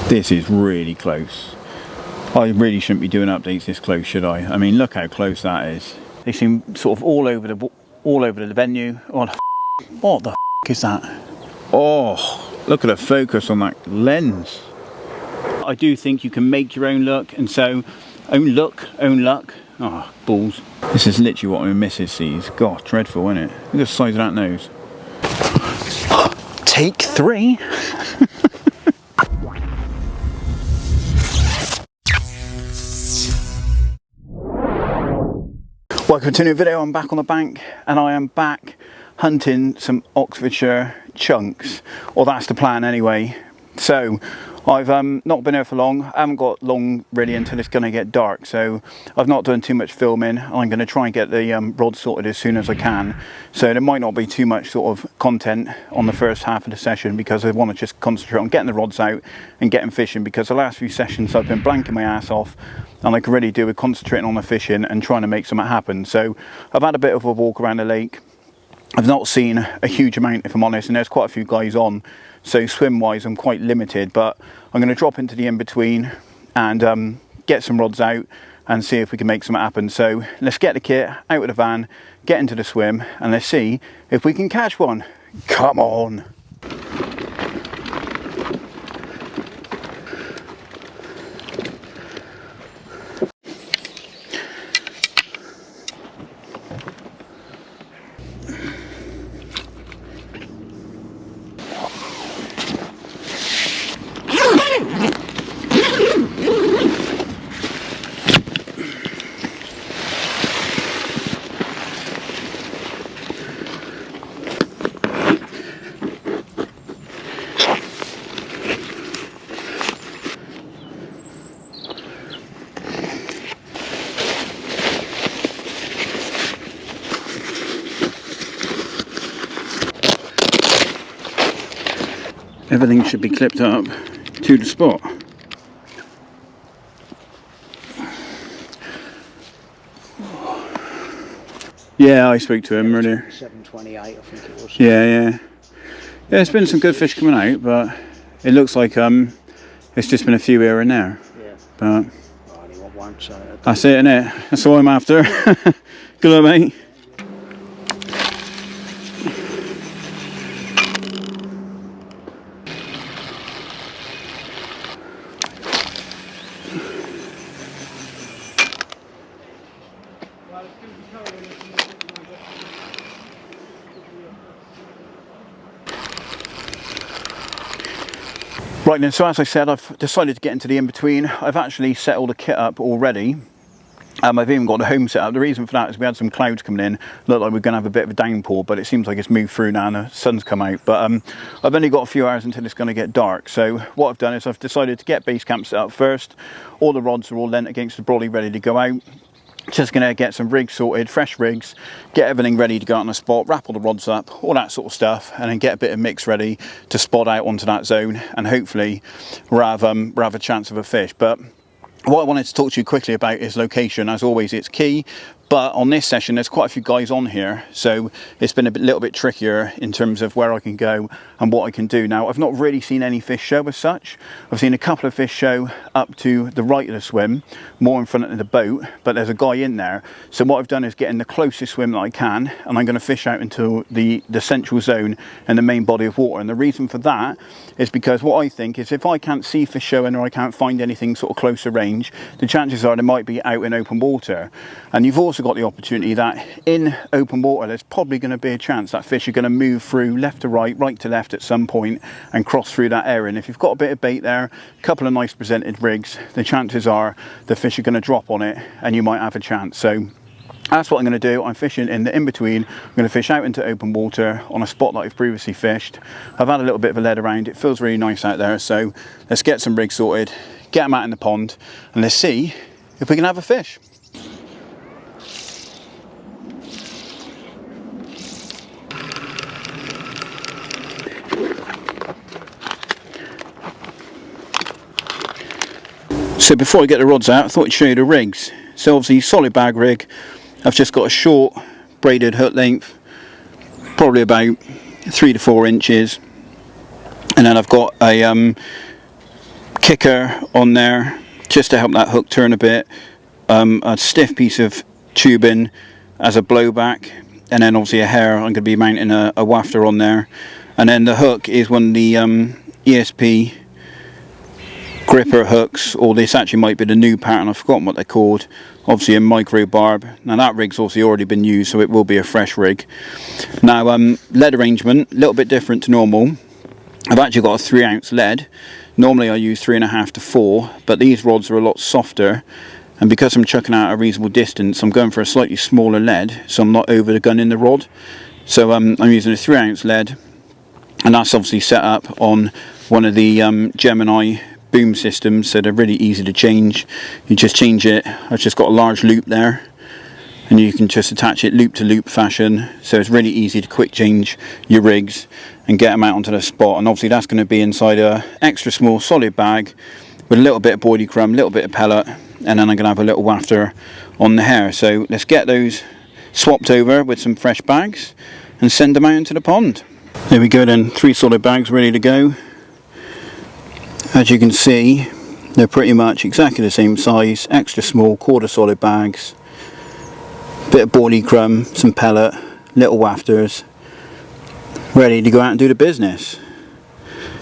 This is really close. I really shouldn't be doing updates this close, should I? I mean, look how close that is. They seem sort of all over the venue. Oh, what the is that? Oh, look at the focus on that lens. I do think you can make your own look, and so own luck. Oh, balls. This is literally what my missus sees. God, dreadful, isn't it? Look at the size of that nose. Take 3. Welcome to a new video. I'm back on the bank, and I am back hunting some Oxfordshire chunks, or that's the plan anyway. So I've not been here for long. I haven't got long really until it's going to get dark, so I've not done too much filming. I'm going to try and get the rod sorted as soon as I can, so there might not be too much sort of content on the first half of the session, because I want to just concentrate on getting the rods out and getting fishing, because the last few sessions I've been blanking my ass off, and I can really do with concentrating on the fishing and trying to make something happen. So I've had a bit of a walk around the lake. I've not seen a huge amount, if I'm honest, and there's quite a few guys on, so swim wise I'm quite limited, but I'm going to drop into the in-between and get some rods out and see if we can make something happen. So let's get the kit out of the van, get into the swim, and let's see if we can catch one. Come on. Everything should be clipped up to the spot. Yeah, I spoke to him earlier. 728, I think it was. Yeah, there's been some good fish coming out, but it looks like it's just been a few here and there. Yeah. But I only want one, so that's it, innit? That's all I'm after. Good luck, mate. Right then, so as I said, I've decided to get into the in-between. I've actually set all the kit up already. I've even got the home set up. The reason for that is we had some clouds coming in. Looked like we're going to have a bit of a downpour, but it seems like it's moved through now and the sun's come out. But I've only got a few hours until it's going to get dark. So what I've done is I've decided to get base camp set up first. All the rods are all lent against the brolly, ready to go out. Just going to get some rigs sorted, fresh rigs, get everything ready to go out on the spot, wrap all the rods up, all that sort of stuff, and then get a bit of mix ready to spot out onto that zone, and hopefully we'll have a chance of a fish. But what I wanted to talk to you quickly about is location. As always, it's key. But on this session, there's quite a few guys on here, so it's been a little bit trickier in terms of where I can go and what I can do. Now, I've not really seen any fish show as such. I've seen a couple of fish show up to the right of the swim, more in front of the boat, but there's a guy in there. So what I've done is get in the closest swim that I can, and I'm going to fish out into the central zone and the main body of water. And the reason for that is because what I think is if I can't see fish showing or I can't find anything sort of closer range, the chances are they might be out in open water. And you've also got the opportunity that in open water there's probably going to be a chance that fish are going to move through left to right, right to left at some point and cross through that area. And if you've got a bit of bait there, a couple of nice presented rigs, the chances are the fish are going to drop on it and you might have a chance. So that's what I'm going to do. I'm fishing in the in-between. I'm going to fish out into open water on a spot that I've previously fished. I've had a little bit of a lead around. It feels really nice out there. So let's get some rigs sorted, get them out in the pond, and let's see if we can have a fish. So before I get the rods out, I thought I'd show you the rigs. So obviously solid bag rig. I've just got a short braided hook length, probably about 3 to 4 inches, and then I've got a kicker on there just to help that hook turn a bit, a stiff piece of tubing as a blowback, and then obviously a hair. I'm going to be mounting a wafter on there, and then the hook is one of the ESP gripper hooks, or this actually might be the new pattern, I've forgotten what they're called, obviously a micro barb. Now that rig's obviously already been used, so it will be a fresh rig. Now lead arrangement, a little bit different to normal. I've actually got a 3-ounce lead. Normally I use 3.5 to 4, but these rods are a lot softer, and because I'm chucking out a reasonable distance, I'm going for a slightly smaller lead, so I'm not over the gun in the rod. So I'm using a 3-ounce lead, and that's obviously set up on one of the Gemini boom systems, so they're really easy to change. You just change it. I've just got a large loop there, and you can just attach it loop to loop fashion, so it's really easy to quick change your rigs and get them out onto the spot. And obviously that's going to be inside a extra small solid bag with a little bit of boilie crumb, a little bit of pellet, and then I'm going to have a little wafter on the hair. So let's get those swapped over with some fresh bags and send them out into the pond. There we go then, 3 solid bags ready to go. As you can see, they're pretty much exactly the same size, extra small quarter solid bags, bit of boilie crumb, some pellet, little wafters, ready to go out and do the business.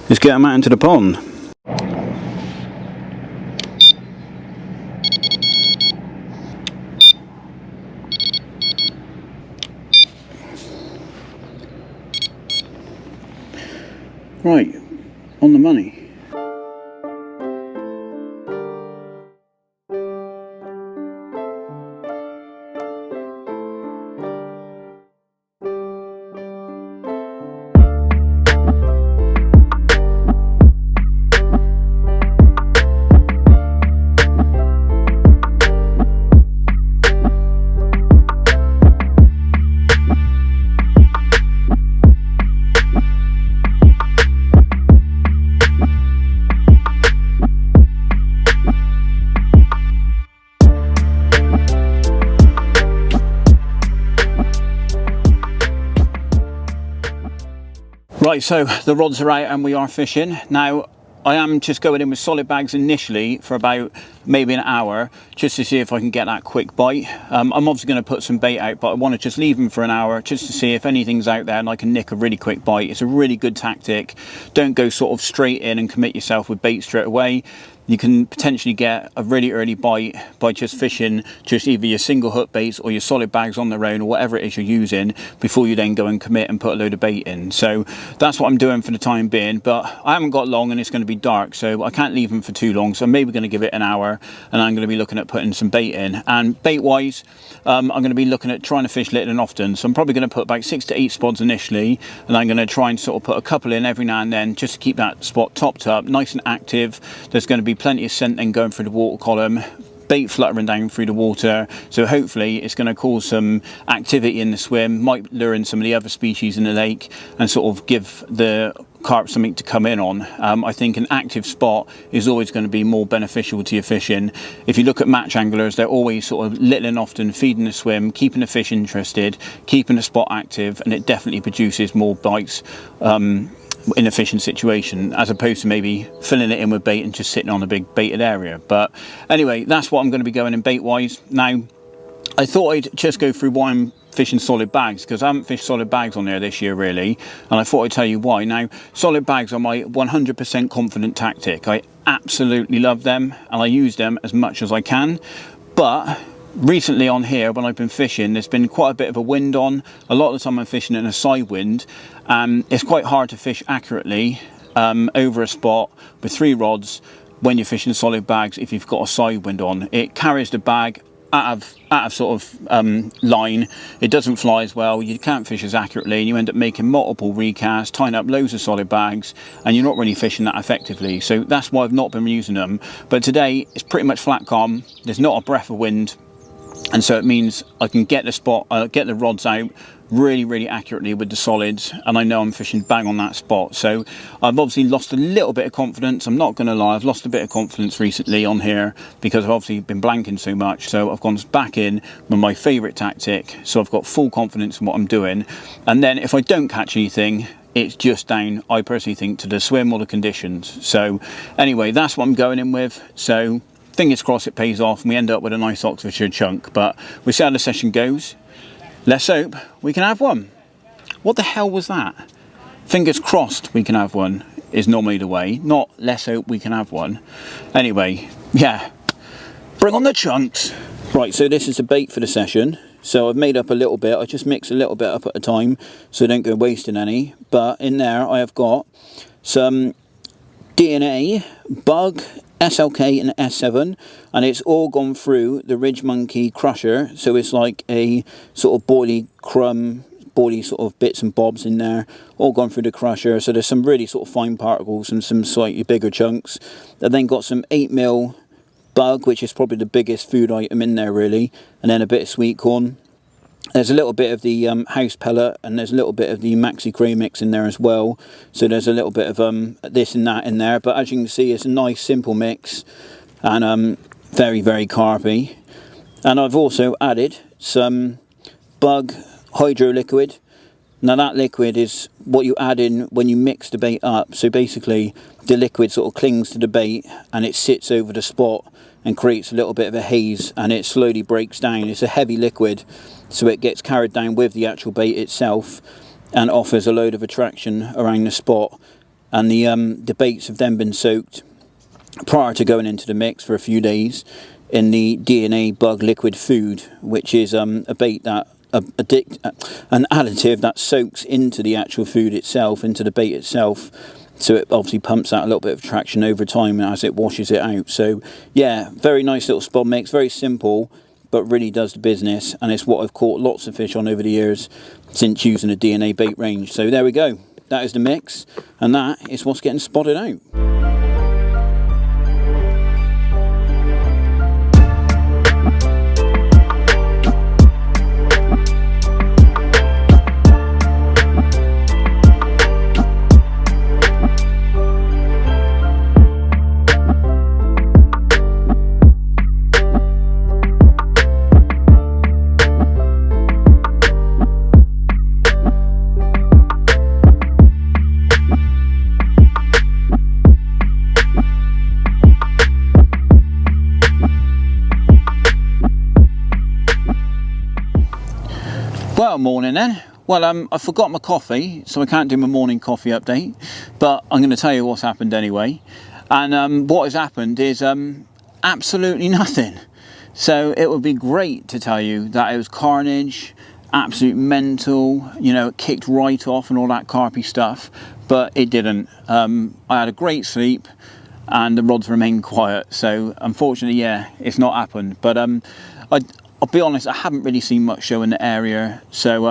Let's get them out into the pond. Right, on the money. Right, so the rods are out and we are fishing. Now, I am just going in with solid bags initially for about maybe an hour, just to see if I can get that quick bite. I'm obviously going to put some bait out, but I want to just leave them for an hour just to see if anything's out there and I can nick a really quick bite. It's a really good tactic. Don't go sort of straight in and commit yourself with bait straight away. You can potentially get a really early bite by just fishing just either your single hook baits or your solid bags on their own, or whatever it is you're using, before you then go and commit and put a load of bait in. So that's what I'm doing for the time being, but I haven't got long and it's going to be dark, so I can't leave them for too long. So I'm maybe going to give it an hour, and I'm going to be looking at putting some bait in. And bait wise, I'm going to be looking at trying to fish little and often. So I'm probably going to put about 6 to 8 spots initially, and I'm going to try and sort of put a couple in every now and then just to keep that spot topped up, nice and active. There's going to be plenty of scent then going through the water column, bait fluttering down through the water, so hopefully it's going to cause some activity in the swim, might lure in some of the other species in the lake and sort of give the carp something to come in on. I think an active spot is always going to be more beneficial to your fishing. If you look at match anglers, they're always sort of little and often feeding the swim, keeping the fish interested, keeping the spot active, and it definitely produces more bites in a fishing situation, as opposed to maybe filling it in with bait and just sitting on a big baited area. But anyway, that's what I'm going to be going in bait wise. Now, I thought I'd just go through why I'm fishing solid bags, because I haven't fished solid bags on there this year really, and I thought I'd tell you why. Now, solid bags are my 100% confident tactic. I absolutely love them and I use them as much as I can, but recently on here when I've been fishing, there's been quite a bit of a wind on. A lot of the time I'm fishing in a side wind. It's quite hard to fish accurately over a spot with 3 rods when you're fishing solid bags if you've got a side wind on. It carries the bag out of sort of line. It doesn't fly as well, you can't fish as accurately, and you end up making multiple recasts, tying up loads of solid bags, and you're not really fishing that effectively. So that's why I've not been using them. But today it's pretty much flat calm, there's not a breath of wind, and so it means I can get the spot, get the rods out really accurately with the solids, and I know I'm fishing bang on that spot. So I've obviously lost a little bit of confidence, I'm not going to lie, I've lost a bit of confidence recently on here because I've obviously been blanking so much. So I've gone back in with my favourite tactic, so I've got full confidence in what I'm doing, and then if I don't catch anything, it's just down, I personally think, to the swim or the conditions. So anyway, that's what I'm going in with. So fingers crossed it pays off and we end up with a nice Oxfordshire chunk. But we'll see how the session goes. Let's hope we can have one. What the hell was that? Fingers crossed we can have one is normally the way, not let's hope we can have one. Anyway, yeah, bring on the chunks. Right, so this is the bait for the session. So I've made up a little bit. I just mix a little bit up at a time so I don't go wasting any. But in there I have got some DNA, bug, SLK and S7, and it's all gone through the Ridge Monkey crusher. So it's like a sort of boily crumb, boily sort of bits and bobs in there, all gone through the crusher. So there's some really sort of fine particles and some slightly bigger chunks. I've then got some 8mm bug, which is probably the biggest food item in there really, and then a bit of sweet corn. There's a little bit of the house pellet, and there's a little bit of the Maxi Cray mix in there as well. So there's a little bit of this and that in there, but as you can see, it's a nice simple mix and very, very carpy. And I've also added some bug hydro liquid. Now that liquid is what you add in when you mix the bait up. So basically the liquid sort of clings to the bait and it sits over the spot and creates a little bit of a haze, and it slowly breaks down. It's a heavy liquid, so it gets carried down with the actual bait itself and offers a load of attraction around the spot. And the baits have then been soaked prior to going into the mix for a few days in the DNA bug liquid food, which is a bait that an additive that soaks into the actual food itself, into the bait itself. So it obviously pumps out a little bit of traction over time as it washes it out. So yeah, very nice little spot mix, very simple, but really does the business. And it's what I've caught lots of fish on over the years since using a DNA bait range. So there we go. That is the mix, and that is what's getting spotted out. Well, morning then. Well, I forgot my coffee, so I can't do my morning coffee update, but I'm going to tell you what's happened anyway. And what has happened is absolutely nothing. So it would be great to tell you that it was carnage, absolute mental, you know, it kicked right off and all that carpy stuff, but it didn't. I had a great sleep and the rods remained quiet. So unfortunately, yeah, it's not happened. But I'll be honest, I haven't really seen much show in the area, so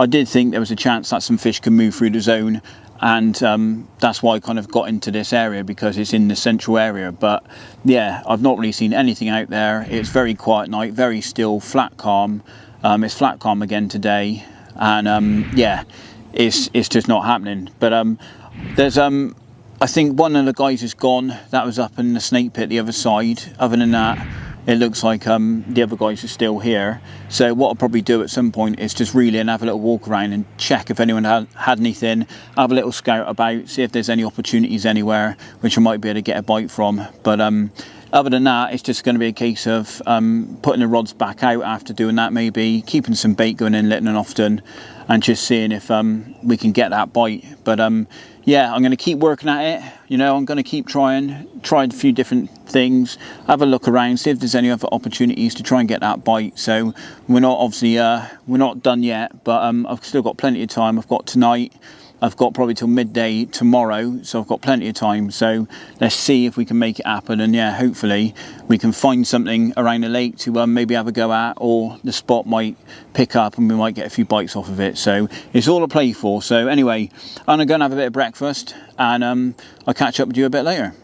I did think there was a chance that some fish could move through the zone, and that's why I kind of got into this area, because it's in the central area. But yeah, I've not really seen anything out there. It's very quiet night, very still, flat calm. It's flat calm again today, and yeah, it's just not happening. But there's I think one of the guys is gone. That was up in the snake pit the other side. Other than that, it looks like the other guys are still here. So what I'll probably do at some point is just reel in, have a little walk around and check if anyone had anything, have a little scout about, see if there's any opportunities anywhere which I might be able to get a bite from. But other than that, it's just going to be a case of putting the rods back out after doing that, maybe keeping some bait going in little and often, and just seeing if we can get that bite. But yeah, I'm going to keep working at it. You know, I'm going to keep try a few different things, have a look around, see if there's any other opportunities to try and get that bite. So we're not obviously we're not done yet, but I've still got plenty of time. I've got tonight, I've got probably till midday tomorrow, so I've got plenty of time. So let's see if we can make it happen, and yeah, hopefully we can find something around the lake to maybe have a go at, or the spot might pick up and we might get a few bites off of it. So it's all a play for. So anyway, I'm gonna go and have a bit of breakfast, and I'll catch up with you a bit later.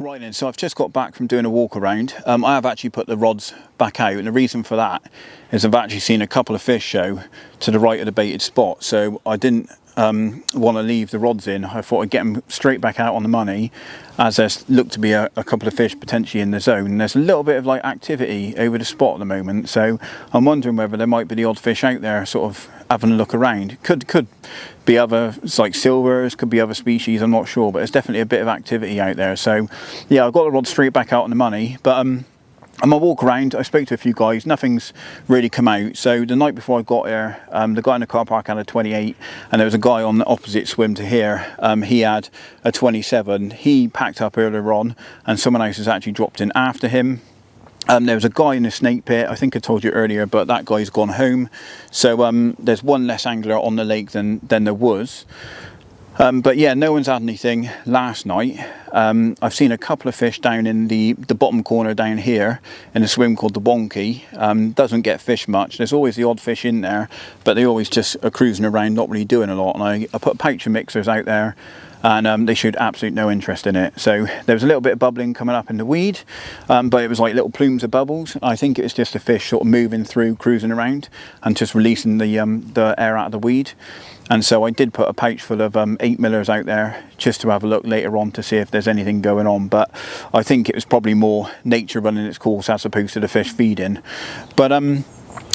Right then, so I've just got back from doing a walk around. I have actually put the rods back out, and the reason for that is I've actually seen a couple of fish show to the right of the baited spot, so I didn't want to leave the rods in. I thought I'd get them straight back out on the money, as there looked to be a couple of fish potentially in the zone. And there's a little bit of like activity over the spot at the moment, so I'm wondering whether there might be the odd fish out there sort of having a look around. Could be other, like silvers, could be other species, I'm not sure, but there's definitely a bit of activity out there. So yeah, I've got the rod straight back out on the money, but on my walk around I spoke to a few guys. Nothing's really come out. So the night before I got here, the guy in the car park had a 28, and there was a guy on the opposite swim to here, he had a 27. He packed up earlier on, and someone else has actually dropped in after him. There was a guy in the snake pit, I think I told you earlier, but that guy's gone home. So there's one less angler on the lake than there was. But yeah, no one's had anything last night. I've seen a couple of fish down in the bottom corner down here in a swim called the Wonky. Doesn't get fished much. There's always the odd fish in there, but they always just are cruising around, not really doing a lot. And I put pouch of mixers out there, and they showed absolute no interest in it. So there was a little bit of bubbling coming up in the weed, but it was like little plumes of bubbles. I think it was just a fish sort of moving through, cruising around, and just releasing the air out of the weed. And so I did put a pouch full of 8 millers out there just to have a look later on to see if there's anything going on. But I think it was probably more nature running its course as opposed to the fish feeding. But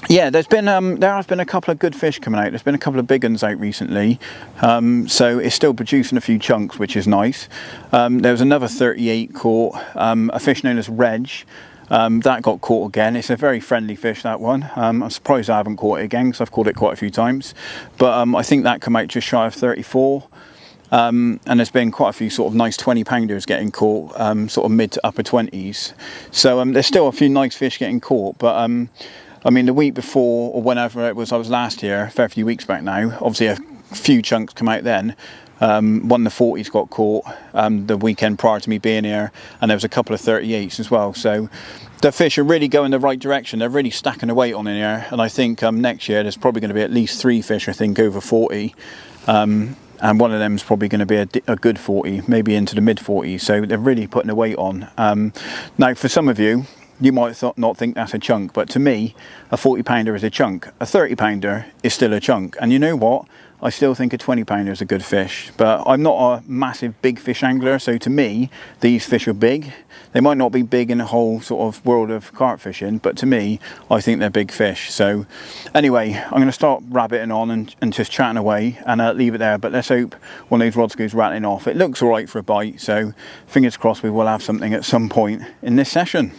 yeah, there has been a couple of good fish coming out. There's been a couple of big ones out recently, so it's still producing a few chunks, which is nice. There was another 38 caught, a fish known as Reg. That got caught again. It's a very friendly fish, that one. I'm surprised I haven't caught it again, because I've caught it quite a few times. But I think that came out just shy of 34. And there's been quite a few sort of nice 20-pounders getting caught, sort of mid to upper 20s. So there's still a few nice fish getting caught, but I mean, the week before, or whenever it was, I was last year, a fair few weeks back now, obviously a few chunks come out then. One of the 40s got caught the weekend prior to me being here, and there was a couple of 38s as well. So the fish are really going the right direction. They're really stacking the weight on in here, and I think next year there's probably going to be at least 3 fish, I think, over 40. And one of them is probably going to be a good 40, maybe into the mid 40s. So they're really putting the weight on. Now, for some of you, you might not think that's a chunk, but to me, a 40-pounder is a chunk. A 30-pounder is still a chunk. And you know what? I still think a 20-pounder is a good fish. But I'm not a massive big fish angler, so to me, these fish are big. They might not be big in the whole sort of world of carp fishing, but to me, I think they're big fish. So anyway, I'm going to start rabbiting on and just chatting away and leave it there. But let's hope one of those rods goes rattling off. It looks all right for a bite, so fingers crossed we will have something at some point in this session.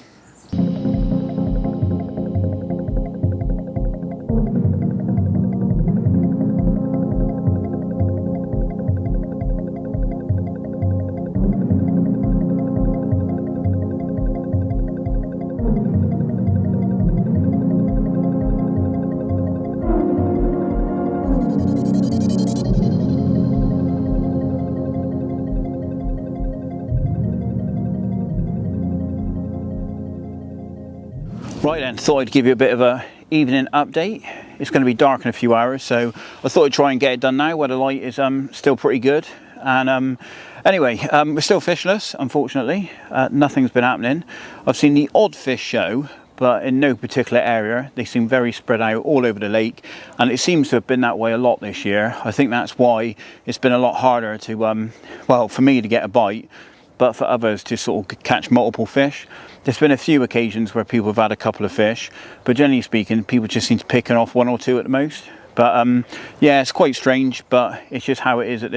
Right then, thought I'd give you a bit of a evening update. It's going to be dark in a few hours, so I thought I'd try and get it done now where the light is still pretty good. And anyway, we're still fishless, unfortunately. Nothing's been happening. I've seen the odd fish show, but in no particular area. They seem very spread out all over the lake, and it seems to have been that way a lot this year. I think that's why it's been a lot harder to, well, for me to get a bite, but for others to sort of catch multiple fish. There's been a few occasions where people have had a couple of fish, but generally speaking, people just seem to be picking off 1 or 2 at the most. But yeah, it's quite strange, but it's just how it is at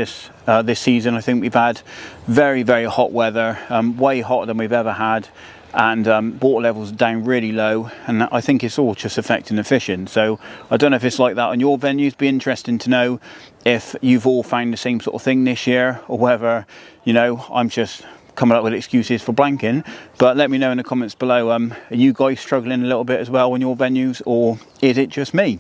this season. I think we've had very, very hot weather, way hotter than we've ever had, and water levels are down really low, and I think it's all just affecting the fishing. So I don't know if it's like that on your venues. It'd be interesting to know if you've all found the same sort of thing this year, or whether, you know, I'm just coming up with excuses for blanking. But let me know in the comments below, are you guys struggling a little bit as well on your venues, or is it just me?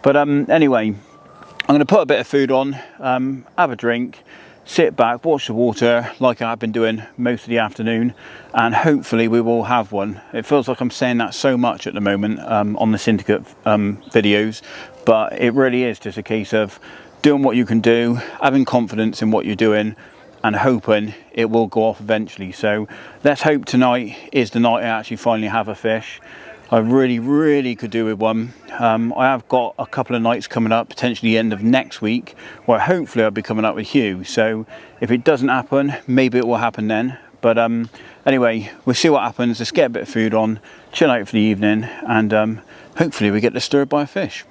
But anyway, I'm going to put a bit of food on, have a drink, sit back, watch the water like I've been doing most of the afternoon, and hopefully we will have one. It feels like I'm saying that so much at the moment on the Syndicate videos, but it really is just a case of doing what you can do, having confidence in what you're doing, and hoping it will go off eventually. So let's hope tonight is the night I actually finally have a fish. I really could do with one. I have got a couple of nights coming up, potentially the end of next week, where hopefully I'll be coming up with Hugh. So if it doesn't happen, maybe it will happen then. But anyway, we'll see what happens. Let's get a bit of food on, chill out for the evening, and hopefully we get disturbed by a fish.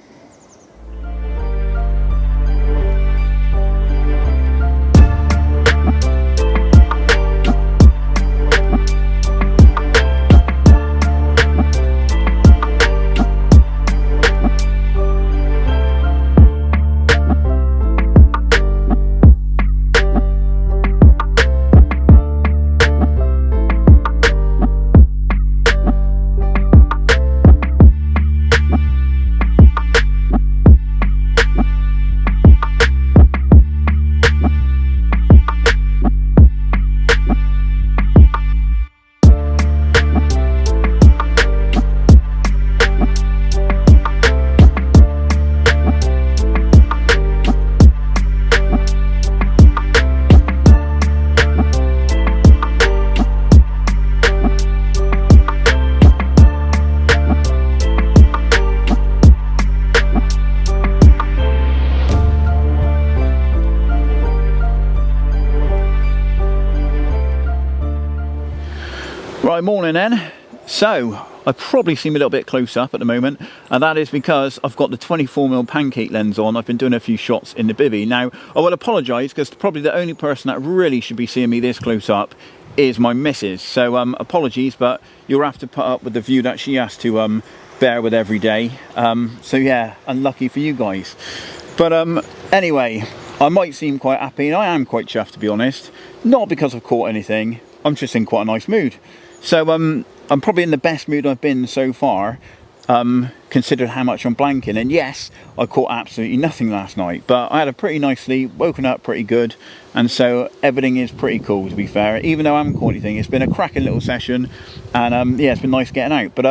Right, morning then. So I probably seem a little bit close up at the moment, and that is because I've got the 24mm pancake lens on. I've been doing a few shots in the bivvy. Now I will apologise, because probably the only person that really should be seeing me this close up is my missus. So apologies, but you'll have to put up with the view that she has to bear with every day. So yeah, unlucky for you guys. But anyway, I might seem quite happy, and I am quite chuffed, to be honest. Not because I've caught anything, I'm just in quite a nice mood. So I'm probably in the best mood I've been so far, considering how much I'm blanking. And yes, I caught absolutely nothing last night, but I had a pretty nice sleep, woken up pretty good, and so everything is pretty cool, to be fair. Even though I haven't caught anything, it's been a cracking little session, and yeah, it's been nice getting out. But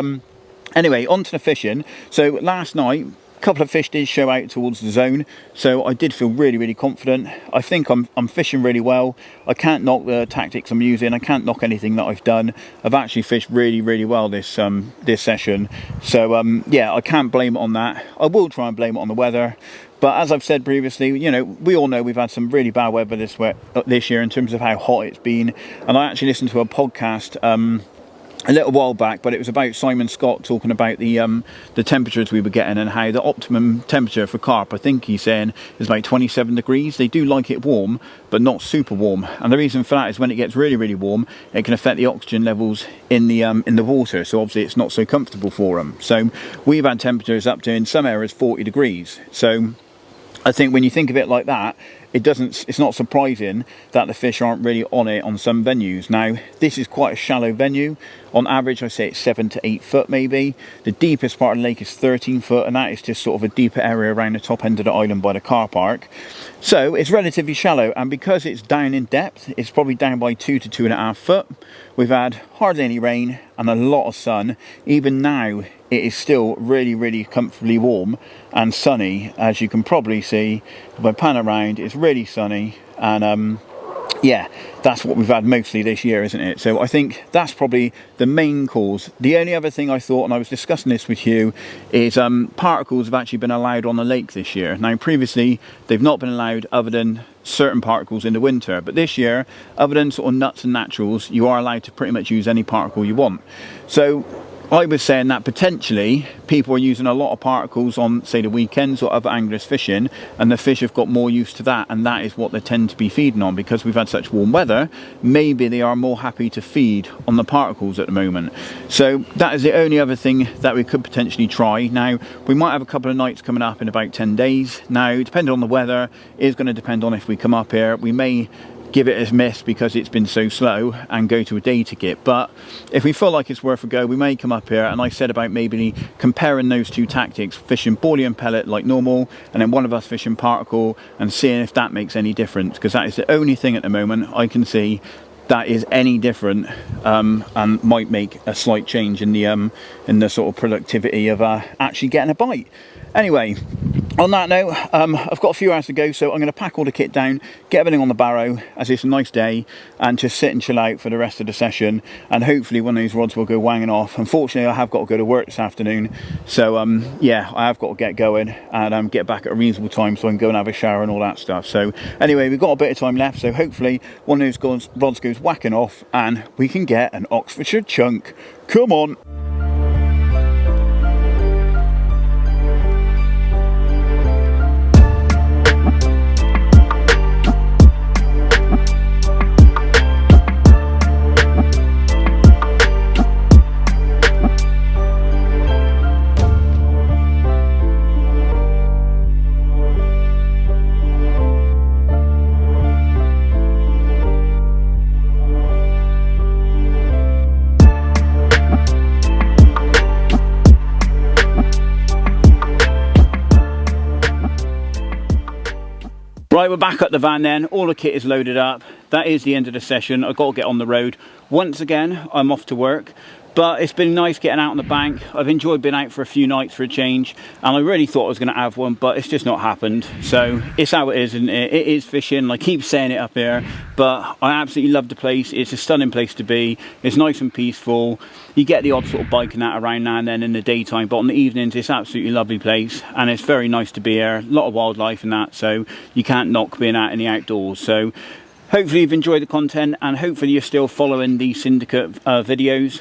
anyway, on to the fishing. So last night, a couple of fish did show out towards the zone, so I did feel really confident. I think I'm fishing really well. I can't knock the tactics I'm using. I can't knock anything that I've done. I've actually fished really well this this session. So yeah, I can't blame it on that. I will try and blame it on the weather. But as I've said previously, you know, we all know we've had some really bad weather this year in terms of how hot it's been. And I actually listened to a podcast a little while back, but it was about Simon Scott talking about the temperatures we were getting and how the optimum temperature for carp, I think he's saying, is about 27 degrees. They do like it warm, but not super warm. And the reason for that is when it gets really warm, it can affect the oxygen levels in the water. So obviously it's not so comfortable for them. So we've had temperatures up to, in some areas, 40 degrees. So I think when you think of it like that, it's not surprising that the fish aren't really on it on some venues. Now, this is quite a shallow venue. On average, I say it's 7 to 8 foot maybe. The deepest part of the lake is 13 foot, and that is just sort of a deeper area around the top end of the island by the car park. So it's relatively shallow, and because it's down in depth, it's probably down by 2 to 2.5 foot. We've had hardly any rain and a lot of sun. Even now, it is still really comfortably warm and sunny, as you can probably see. If I pan around, it's really sunny, and yeah, that's what we've had mostly this year, isn't it? So I think that's probably the main cause. The only other thing I thought, and I was discussing this with Hugh, is particles have actually been allowed on the lake this year. Now previously they've not been allowed other than certain particles in the winter, but this year, other than sort of nuts and naturals, you are allowed to pretty much use any particle you want. So I was saying that potentially people are using a lot of particles on, say, the weekends or other anglers fishing, and the fish have got more used to that, and that is what they tend to be feeding on. Because we've had such warm weather, maybe they are more happy to feed on the particles at the moment. So that is the only other thing that we could potentially try. Now, we might have a couple of nights coming up in about 10 days. Now, depending on the weather, it is going to depend on if we come up here. We may give it a miss because it's been so slow and go to a day ticket, but if we feel like it's worth a go, we may come up here. And I said about maybe comparing those two tactics, fishing boilie and pellet like normal, and then one of us fishing particle, and seeing if that makes any difference, because that is the only thing at the moment I can see that is any different, and might make a slight change in the sort of productivity of actually getting a bite. Anyway, On that note, I've got a few hours to go, so I'm going to pack all the kit down, get everything on the barrow as it's a nice day, and just sit and chill out for the rest of the session, and hopefully one of these rods will go wanging off. Unfortunately, I have got to go to work this afternoon, so yeah, I have got to get going and get back at a reasonable time so I can go and have a shower and all that stuff. So anyway, we've got a bit of time left, so hopefully one of those rods goes whacking off and we can get an Oxfordshire chunk. Come on! Right, we're back at the van then. All the kit is loaded up. That is the end of the session. I've got to get on the road. Once again, I'm off to work. But it's been nice getting out on the bank. I've enjoyed being out for a few nights for a change. And I really thought I was going to have one, but it's just not happened. So it's how it is, and it is fishing. I keep saying it up here, but I absolutely love the place. It's a stunning place to be. It's nice and peaceful. You get the odd sort of biking out around now and then in the daytime, but on the evenings it's absolutely lovely place, and it's very nice to be here. A lot of wildlife and that, so you can't knock being out in the outdoors. So hopefully you've enjoyed the content, and hopefully you're still following the Syndicate videos.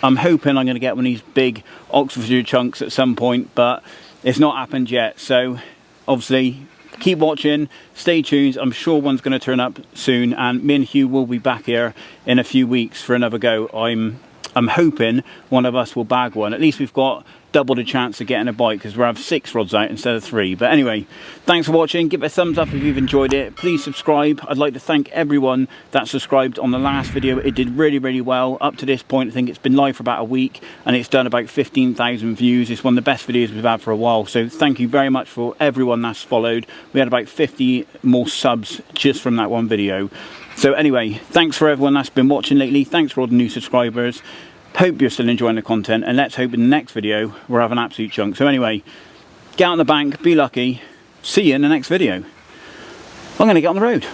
I'm hoping I'm going to get one of these big Oxfordshire chunks at some point, but it's not happened yet. So obviously keep watching, stay tuned. I'm sure one's going to turn up soon, and me and Hugh will be back here in a few weeks for another go. I'm hoping one of us will bag one. At least we've got double the chance of getting a bite, because we'll have 6 rods out instead of 3. But anyway, thanks for watching. Give it a thumbs up if you've enjoyed it. Please subscribe. I'd like to thank everyone that subscribed on the last video. It did really, really well. Up to this point, I think it's been live for about a week, and it's done about 15,000 views. It's one of the best videos we've had for a while. So thank you very much for everyone that's followed. We had about 50 more subs just from that one video. So anyway, thanks for everyone that's been watching lately. Thanks for all the new subscribers. Hope you're still enjoying the content, and let's hope in the next video we'll have an absolute chunk. So anyway, get out on the bank, be lucky, see you in the next video. I'm going to get on the road.